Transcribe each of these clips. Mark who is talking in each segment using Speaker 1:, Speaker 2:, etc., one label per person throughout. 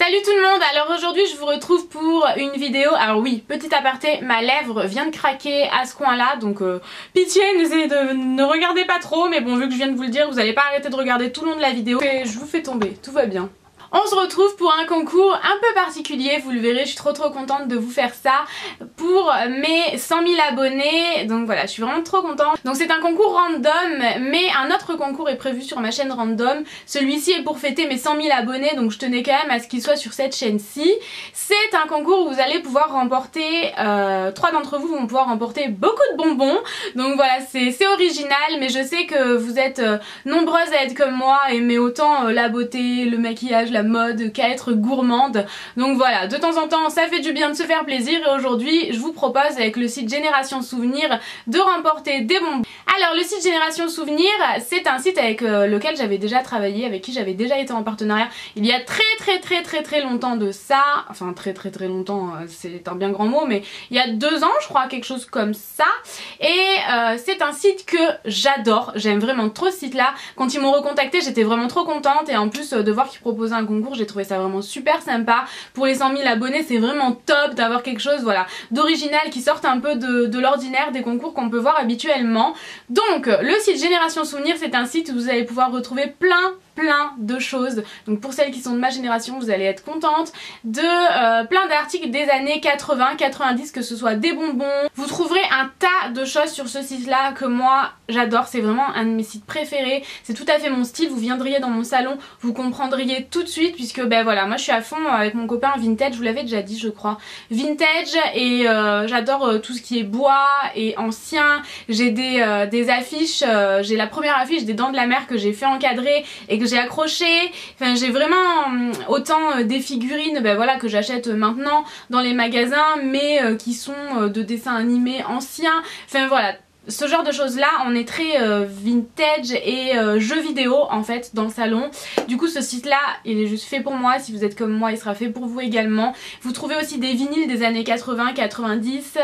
Speaker 1: Salut tout le monde, alors aujourd'hui je vous retrouve pour une vidéo. Alors oui, petit aparté, ma lèvre vient de craquer à ce coin là, donc pitié, ne regardez pas trop, mais bon, vu que je viens de vous le dire, vous n'allez pas arrêter de regarder tout le long de la vidéo et je vous fais tomber, tout va bien. On se retrouve pour un concours un peu particulier, vous le verrez, je suis trop contente de vous faire ça pour mes 100 000 abonnés, donc voilà, je suis vraiment trop contente. Donc c'est un concours random, mais un autre concours est prévu sur ma chaîne random. Celui-ci est pour fêter mes 100 000 abonnés, donc je tenais quand même à ce qu'il soit sur cette chaîne-ci. C'est un concours où vous allez pouvoir remporter, 3 d'entre vous vont pouvoir remporter beaucoup de bonbons, donc voilà, c'est original, mais je sais que vous êtes nombreuses à être comme moi, aimer autant la beauté, le maquillage, la mode qu'à être gourmande. Donc voilà, de temps en temps ça fait du bien de se faire plaisir et aujourd'hui je vous propose avec le site Génération Souvenir de remporter des bonbons. Alors le site Génération Souvenir, c'est un site avec lequel j'avais déjà travaillé, avec qui j'avais déjà été en partenariat il y a très longtemps de ça, enfin très longtemps, c'est un bien grand mot, mais il y a 2 ans je crois, quelque chose comme ça, et c'est un site que j'adore, j'aime vraiment trop ce site là. Quand ils m'ont recontacté j'étais vraiment trop contente et en plus de voir qu'ils proposaient un concours, j'ai trouvé ça vraiment super sympa. Pour les 100 000 abonnés c'est vraiment top d'avoir quelque chose, voilà, d'original qui sorte un peu de l'ordinaire des concours qu'on peut voir habituellement. Donc le site Génération Souvenir, c'est un site où vous allez pouvoir retrouver plein de choses. Donc pour celles qui sont de ma génération, vous allez être contente de plein d'articles des années 80, 90, que ce soit des bonbons. Vous trouverez un tas de choses sur ce site là que moi j'adore, c'est vraiment un de mes sites préférés, c'est tout à fait mon style. Vous viendriez dans mon salon, vous comprendriez tout de suite, puisque ben voilà, moi je suis à fond avec mon copain vintage, je vous l'avais déjà dit je crois, vintage, et j'adore tout ce qui est bois et ancien. J'ai des affiches, j'ai la première affiche des Dents de la Mer que j'ai fait encadrer et que j'ai accroché. Enfin j'ai vraiment autant des figurines ben voilà, que j'achète maintenant dans les magasins, mais qui sont de dessins animés anciens. Enfin voilà, ce genre de choses là, on est très vintage et jeux vidéo en fait dans le salon. Du coup ce site là il est juste fait pour moi, si vous êtes comme moi il sera fait pour vous également. Vous trouvez aussi des vinyles des années 80, 90,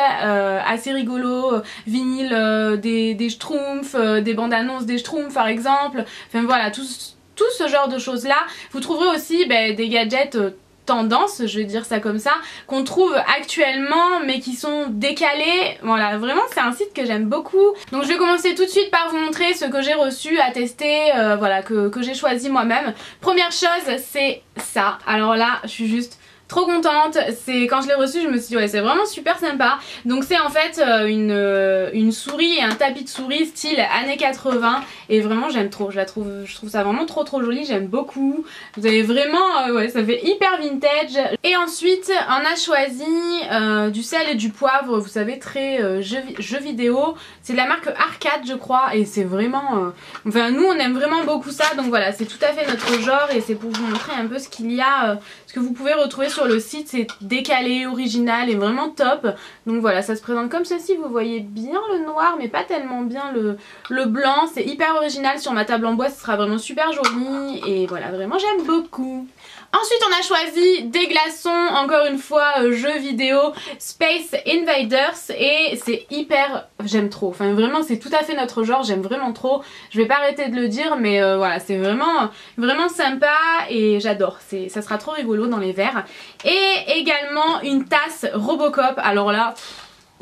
Speaker 1: assez rigolos, vinyles des Schtroumpfs, des bandes annonces des Schtroumpfs par exemple. Enfin voilà, tout ce genre de choses là. Vous trouverez aussi des gadgets tendance, je vais dire ça comme ça, qu'on trouve actuellement mais qui sont décalés. Voilà, vraiment c'est un site que j'aime beaucoup. Donc je vais commencer tout de suite par vous montrer ce que j'ai reçu à tester, voilà, que j'ai choisi moi-même. Première chose, c'est ça. Alors là, je suis juste trop contente. C'est quand je l'ai reçu, je me suis dit ouais, c'est vraiment super sympa. Donc c'est en fait une souris et un tapis de souris style années 80 et vraiment j'aime trop, je trouve ça vraiment trop joli, j'aime beaucoup. Vous avez vraiment ouais, ça fait hyper vintage. Et ensuite on a choisi du sel et du poivre, vous savez, très jeux vidéo. C'est de la marque Arcade je crois, et c'est vraiment enfin nous on aime vraiment beaucoup ça, donc voilà, c'est tout à fait notre genre et c'est pour vous montrer un peu ce qu'il y a, ce que vous pouvez retrouver sur le site. C'est décalé, original et vraiment top. Donc voilà, ça se présente comme ceci, vous voyez bien le noir mais pas tellement bien le blanc. C'est hyper original, sur ma table en bois ce sera vraiment super joli et voilà, vraiment j'aime beaucoup. Ensuite on a choisi des glaçons, encore une fois jeux vidéo, Space Invaders, et c'est hyper, j'aime trop, enfin vraiment c'est tout à fait notre genre, j'aime vraiment trop, je vais pas arrêter de le dire, mais voilà, c'est vraiment sympa et j'adore, ça sera trop rigolo dans les verres. Et également une tasse Robocop, alors là,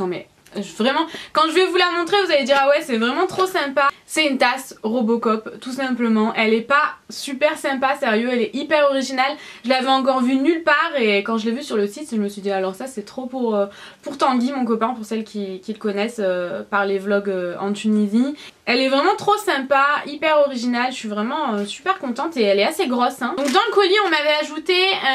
Speaker 1: non mais vraiment, quand je vais vous la montrer vous allez dire ah ouais c'est vraiment trop sympa. C'est une tasse Robocop tout simplement, elle est pas super sympa, sérieux, elle est hyper originale. Je l'avais encore vue nulle part et quand je l'ai vue sur le site je me suis dit alors ça c'est trop pour Tanguy, mon copain, pour celles qui le connaissent par les vlogs en Tunisie. Elle est vraiment trop sympa, hyper originale, je suis vraiment super contente et elle est assez grosse hein. Donc dans le colis on m'avait ajouté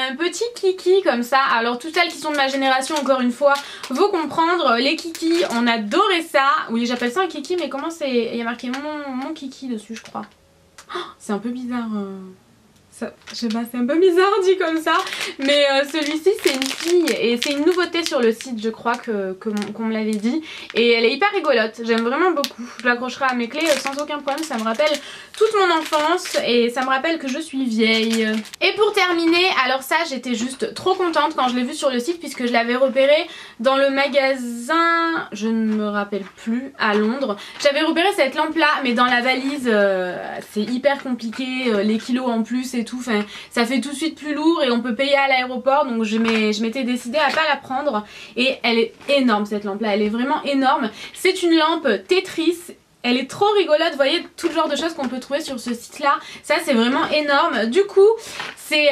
Speaker 1: un petit kiki comme ça. Alors toutes celles qui sont de ma génération, encore une fois, vont comprendre, les kikis, on adorait ça. Oui j'appelle ça un kiki mais comment c'est, il y a marqué mon kiki dessus je crois. Oh, c'est un peu bizarre. Je sais pas, c'est un peu bizarre dit comme ça, mais celui-ci c'est une fille et c'est une nouveauté sur le site je crois qu'on me l'avait dit, et elle est hyper rigolote, j'aime vraiment beaucoup. Je l'accrocherai à mes clés sans aucun problème, ça me rappelle toute mon enfance et ça me rappelle que je suis vieille. Et pour terminer, alors ça j'étais juste trop contente quand je l'ai vu sur le site puisque je l'avais repéré dans le magasin, je ne me rappelle plus, à Londres. J'avais repéré cette lampe là mais dans la valise c'est hyper compliqué, les kilos en plus et tout. tout, enfin ça fait tout de suite plus lourd et on peut payer à l'aéroport, donc je m'étais décidée à pas la prendre. Et elle est énorme cette lampe là, elle est vraiment énorme. C'est une lampe Tetris. Elle est trop rigolote, vous voyez tout le genre de choses qu'on peut trouver sur ce site là. Ça c'est vraiment énorme. Du coup c'est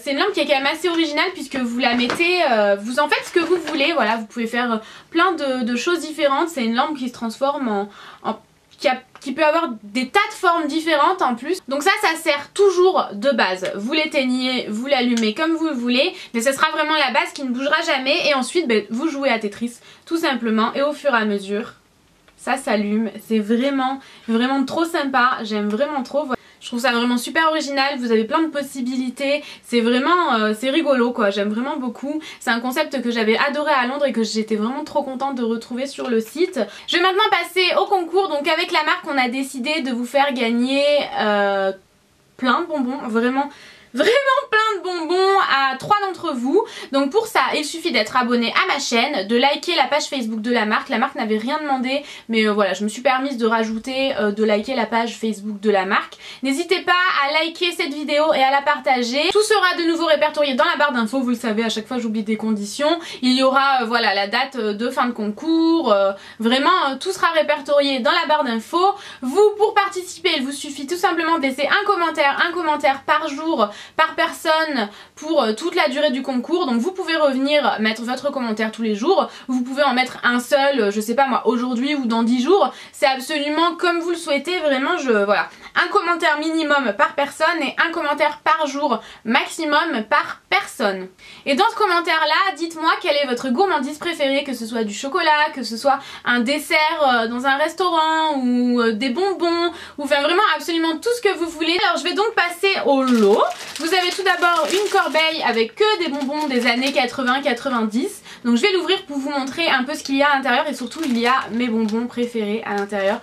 Speaker 1: une lampe qui est quand même assez originale puisque vous la mettez, vous en faites ce que vous voulez. Voilà, vous pouvez faire plein de choses différentes. C'est une lampe qui se transforme qui peut avoir des tas de formes différentes en plus. Donc ça sert toujours de base. Vous l'éteignez, vous l'allumez comme vous le voulez, mais ce sera vraiment la base qui ne bougera jamais. Et ensuite vous jouez à Tetris tout simplement et au fur et à mesure ça s'allume. C'est vraiment trop sympa, j'aime vraiment trop. Je trouve ça vraiment super original, vous avez plein de possibilités, c'est vraiment, c'est rigolo quoi, j'aime vraiment beaucoup. C'est un concept que j'avais adoré à Londres et que j'étais vraiment trop contente de retrouver sur le site. Je vais maintenant passer au concours. Donc avec la marque on a décidé de vous faire gagner plein de bonbons, vraiment plein de bonbons à 3 d'entre vous. Donc pour ça il suffit d'être abonné à ma chaîne, de liker la page Facebook de la marque. La marque n'avait rien demandé mais voilà, je me suis permise de rajouter de liker la page Facebook de la marque. N'hésitez pas à liker cette vidéo et à la partager. Tout sera de nouveau répertorié dans la barre d'infos, vous le savez, à chaque fois j'oublie des conditions. Il y aura voilà la date de fin de concours, vraiment tout sera répertorié dans la barre d'infos. Vous, pour participer, il vous suffit tout simplement de laisser un commentaire par jour par personne pour toute la durée du concours. Donc vous pouvez revenir mettre votre commentaire tous les jours, vous pouvez en mettre un seul, je sais pas moi, aujourd'hui ou dans 10 jours, c'est absolument comme vous le souhaitez. Vraiment voilà, un commentaire minimum par personne et un commentaire par jour maximum par personne. Et dans ce commentaire là, dites-moi quelle est votre gourmandise préférée, que ce soit du chocolat, que ce soit un dessert dans un restaurant ou des bonbons, ou enfin vraiment absolument tout ce que vous voulez. Alors je vais donc passer au lot. Vous avez tout d'abord une corbeille avec que des bonbons des années 80-90. Donc je vais l'ouvrir pour vous montrer un peu ce qu'il y a à l'intérieur et surtout il y a mes bonbons préférés à l'intérieur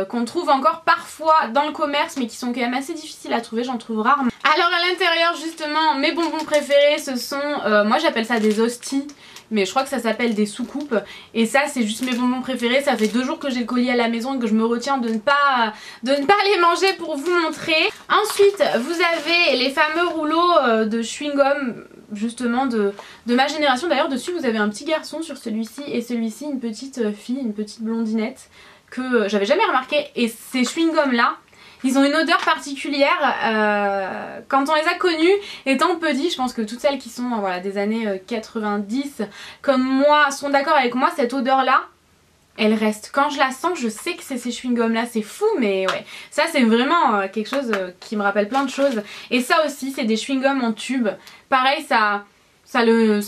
Speaker 1: qu'on trouve encore parfois dans le commerce mais qui sont quand même assez difficiles à trouver, j'en trouve rarement. Alors à l'intérieur justement mes bonbons préférés ce sont, moi j'appelle ça des hosties, mais je crois que ça s'appelle des soucoupes. Et ça c'est juste mes bonbons préférés. Ça fait 2 jours que j'ai le colis à la maison et que je me retiens de ne pas les manger pour vous montrer. Ensuite vous avez les fameux rouleaux de chewing-gum justement de ma génération. D'ailleurs dessus vous avez un petit garçon sur celui-ci et celui-ci une petite fille, une petite blondinette que j'avais jamais remarqué. Et ces chewing-gums là, ils ont une odeur particulière quand on les a connus étant petits. Je pense que toutes celles qui sont voilà, des années 90 comme moi sont d'accord avec moi. Cette odeur là elle reste, quand je la sens je sais que c'est ces chewing-gums là, c'est fou mais ouais, ça c'est vraiment quelque chose qui me rappelle plein de choses. Et ça aussi c'est des chewing-gums en tube, pareil ça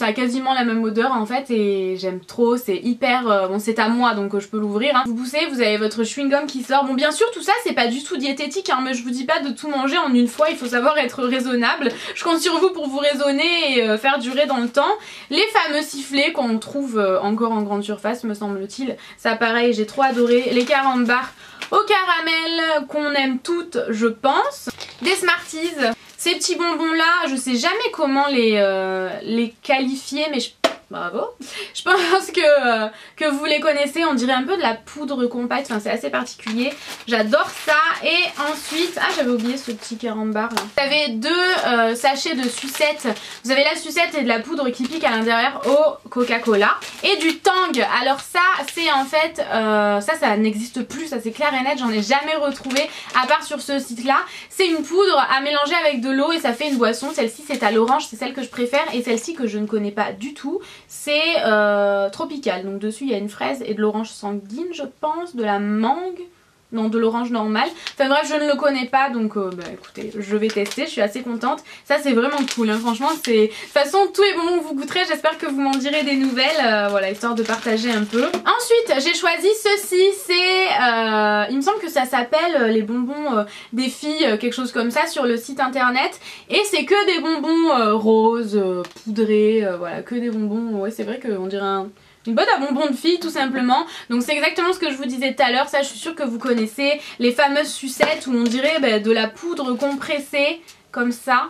Speaker 1: a quasiment la même odeur en fait et j'aime trop, c'est hyper, bon c'est à moi donc je peux l'ouvrir hein. Vous poussez, vous avez votre chewing-gum qui sort. Bon bien sûr tout ça c'est pas du tout diététique hein, mais je vous dis pas de tout manger en une fois, il faut savoir être raisonnable. Je compte sur vous pour vous raisonner et faire durer dans le temps. Les fameux sifflets qu'on trouve encore en grande surface me semble-t-il, ça pareil j'ai trop adoré. Les carambars au caramel qu'on aime toutes je pense. Des Smarties. Ces petits bonbons là, je sais jamais comment les qualifier mais bravo. Je pense que vous les connaissez, on dirait un peu de la poudre compacte, enfin c'est assez particulier. J'adore ça. Et ensuite, ah j'avais oublié ce petit carambar là. Vous avez 2 sachets de sucettes. Vous avez la sucette et de la poudre qui pique à l'intérieur au Coca-Cola. Et du Tang. Alors ça c'est en fait, ça n'existe plus, ça c'est clair et net, j'en ai jamais retrouvé à part sur ce site là. C'est une poudre à mélanger avec de l'eau et ça fait une boisson. Celle-ci c'est à l'orange, c'est celle que je préfère. Et celle-ci que je ne connais pas du tout, c'est tropical, donc dessus il y a une fraise et de l'orange sanguine je pense, de la mangue, non de l'orange normale, enfin bref je ne le connais pas donc écoutez je vais tester, je suis assez contente. Ça c'est vraiment cool hein. Franchement c'est, de toute façon tous les bonbons que vous goûterez j'espère que vous m'en direz des nouvelles, voilà histoire de partager un peu. Ensuite j'ai choisi ceci, c'est il me semble que ça s'appelle les bonbons des filles, quelque chose comme ça sur le site internet, et c'est que des bonbons roses, poudrés, voilà que des bonbons, ouais c'est vrai qu'on dirait une boîte à bonbons de filles tout simplement. Donc c'est exactement ce que je vous disais tout à l'heure, ça je suis sûre que vous connaissez, les fameuses sucettes où on dirait de la poudre compressée comme ça.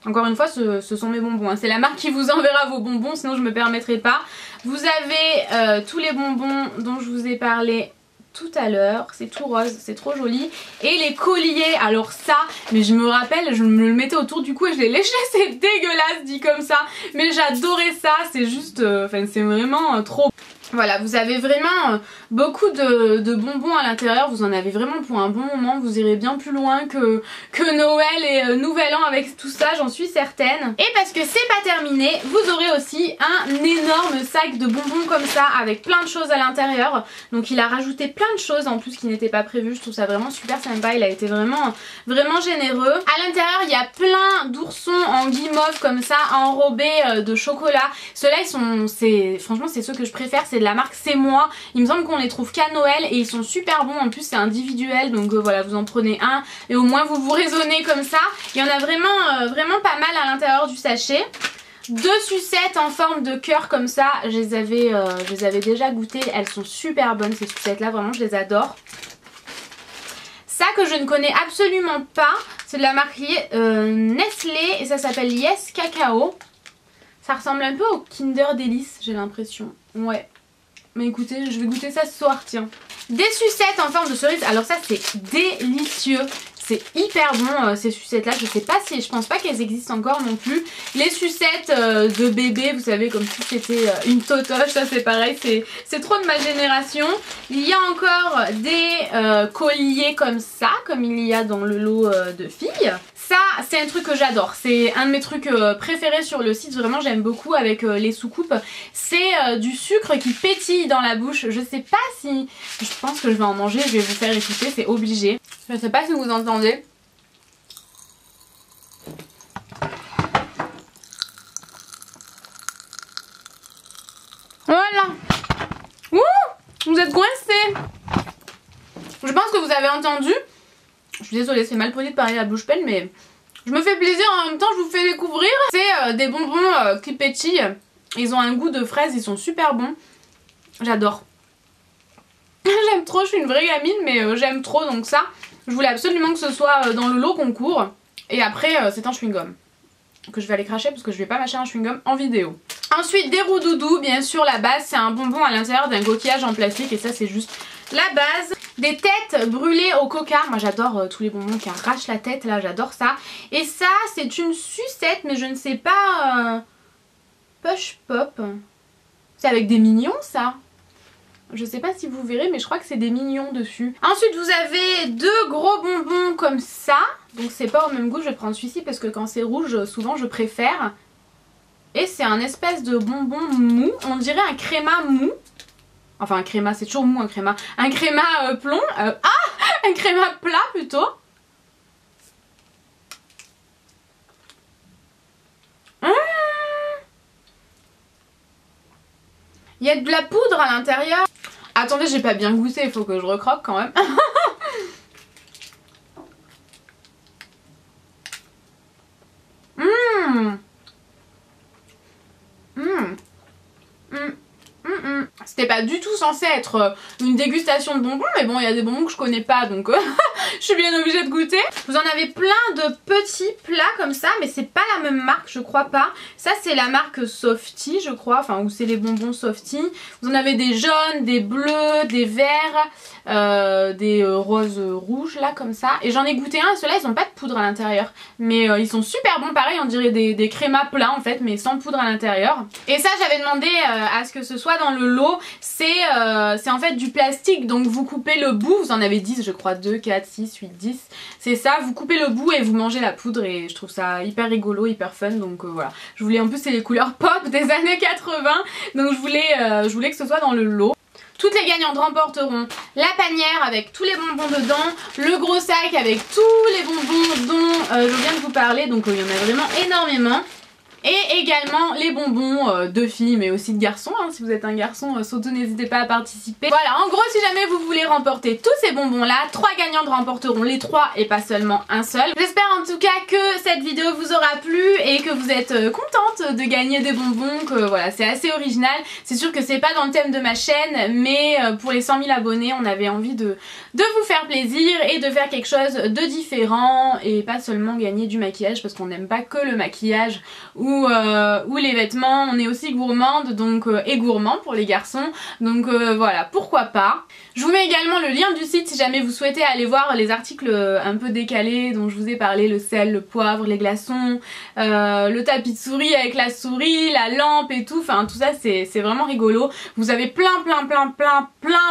Speaker 1: Encore une fois ce sont mes bonbons hein. C'est la marque qui vous enverra vos bonbons sinon je me permettrai pas. Vous avez tous les bonbons dont je vous ai parlé tout à l'heure, c'est tout rose, c'est trop joli. Et les colliers, alors ça, mais je me rappelle, je me le mettais autour du cou et je les léchais, c'est dégueulasse dit comme ça, mais j'adorais ça, c'est juste, enfin c'est vraiment trop. Voilà, vous avez vraiment beaucoup de bonbons à l'intérieur, vous en avez vraiment pour un bon moment, vous irez bien plus loin que Noël et Nouvel An avec tout ça, j'en suis certaine. Et parce que c'est pas terminé, vous aurez aussi un énorme sac de bonbons comme ça avec plein de choses à l'intérieur. Donc il a rajouté plein de choses en plus qui n'étaient pas prévues, je trouve ça vraiment super sympa, il a été vraiment généreux. À l'intérieur il y a plein d'oursons en guimauve comme ça, enrobés de chocolat. Ceux-là ils sont, franchement c'est ceux que je préfère, c'est de la marque C'est Moi. Il me semble qu'on les trouve qu'à Noël et ils sont super bons. En plus c'est individuel donc voilà, vous en prenez un et au moins vous vous raisonnez comme ça. Il y en a vraiment pas mal à l'intérieur du sachet. 2 sucettes en forme de cœur comme ça, je les avais déjà goûtées, elles sont super bonnes ces sucettes là, vraiment je les adore. Ça que je ne connais absolument pas, c'est de la marque Nestlé et ça s'appelle Yes Cacao. Ça ressemble un peu au Kinder Delice, j'ai l'impression. Ouais. Mais écoutez, je vais goûter ça ce soir, tiens. Des sucettes en forme de cerise. Alors ça, c'est délicieux. C'est hyper bon ces sucettes là, je sais pas si, je pense pas qu'elles existent encore non plus. Les sucettes de bébé, vous savez, comme si c'était une totoche, ça c'est pareil, c'est trop de ma génération. Il y a encore des colliers comme ça, comme il y a dans le lot de filles. Ça c'est un truc que j'adore, c'est un de mes trucs préférés sur le site, vraiment j'aime beaucoup avec les soucoupes. C'est du sucre qui pétille dans la bouche, je sais pas si, je pense que je vais en manger, je vais vous faire écouter, c'est obligé. Je sais pas si vous entendez. Voilà. Ouh, vous êtes coincés. Je pense que vous avez entendu. Je suis désolée, c'est mal poli de parler à la bouche pleine, mais je me fais plaisir en même temps, je vous fais découvrir. C'est des bonbons qui pétillent. Ils ont un goût de fraise, ils sont super bons. J'adore. J'aime trop, je suis une vraie gamine, mais j'aime trop, donc ça, je voulais absolument que ce soit dans le lot concours. Et après, c'est un chewing-gum que je vais aller cracher parce que je vais pas mâcher un chewing-gum en vidéo. Ensuite, des roux-doudous, bien sûr, la base, c'est un bonbon à l'intérieur d'un coquillage en plastique et ça, c'est juste la base. Des têtes brûlées au coca, moi j'adore tous les bonbons qui arrachent la tête, là, j'adore ça. Et ça, c'est une sucette, mais je ne sais pas... Push Pop. C'est avec des mignons, ça. Je sais pas si vous verrez, mais je crois que c'est des mignons dessus. Ensuite, vous avez 2 gros bonbons comme ça. Donc c'est pas au même goût, je vais prendre celui-ci parce que quand c'est rouge, souvent je préfère. Et c'est un espèce de bonbon mou, on dirait un créma mou. Enfin un créma, c'est toujours mou un créma. Un créma plomb, un créma plat plutôt. Il y a de la poudre à l'intérieur. Attendez, j'ai pas bien goûté, il faut que je recroque quand même. C'était pas du tout censé être une dégustation de bonbons, mais bon, il y a des bonbons que je connais pas, donc je suis bien obligée de goûter. Vous en avez plein de petits plats comme ça, mais c'est pas la même marque, je crois pas. Ça, c'est la marque Softy, je crois, enfin, où c'est les bonbons Softy. Vous en avez des jaunes, des bleus, des verts, des roses rouges, là, comme ça. Et j'en ai goûté un, et ceux-là, ils ont pas de poudre à l'intérieur. Mais ils sont super bons, pareil, on dirait des crémas plats, en fait, mais sans poudre à l'intérieur. Et ça, j'avais demandé à ce que ce soit dans le lot. C'est en fait du plastique, donc vous coupez le bout, vous en avez 10 je crois, 2, 4, 6, 8, 10, c'est ça, vous coupez le bout et vous mangez la poudre et je trouve ça hyper rigolo, hyper fun, donc voilà. Je voulais, en plus c'est les couleurs pop des années 80, donc je voulais que ce soit dans le lot. Toutes les gagnantes remporteront la panière avec tous les bonbons dedans, le gros sac avec tous les bonbons dont je viens de vous parler, donc il y en a vraiment énormément. Et également les bonbons de filles mais aussi de garçons, hein. Si vous êtes un garçon, surtout n'hésitez pas à participer. Voilà, en gros si jamais vous voulez remporter tous ces bonbons là, 3 gagnantes remporteront les 3 et pas seulement un seul. J'espère en tout cas que cette vidéo vous aura plu et que vous êtes contente contente de gagner des bonbons, que voilà, c'est assez original. C'est sûr que c'est pas dans le thème de ma chaîne, mais pour les 100 000 abonnés, on avait envie de vous faire plaisir et de faire quelque chose de différent et pas seulement gagner du maquillage, parce qu'on n'aime pas que le maquillage ou les vêtements. On est aussi gourmande, donc et gourmand pour les garçons, donc voilà, pourquoi pas. Je vous mets également le lien du site si jamais vous souhaitez aller voir les articles un peu décalés dont je vous ai parlé, le sel, le poivre, les glaçons, le tapis de souris avec la souris, la lampe et tout, enfin tout ça c'est vraiment rigolo. Vous avez plein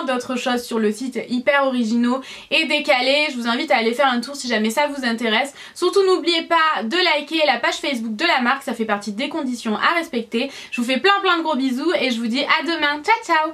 Speaker 1: d'autres choses sur le site hyper originaux et décalés. Je vous invite à aller faire un tour si jamais ça vous intéresse. Surtout n'oubliez pas de liker la page Facebook de la marque, ça fait partie des conditions à respecter. Je vous fais plein de gros bisous et je vous dis à demain, ciao ciao.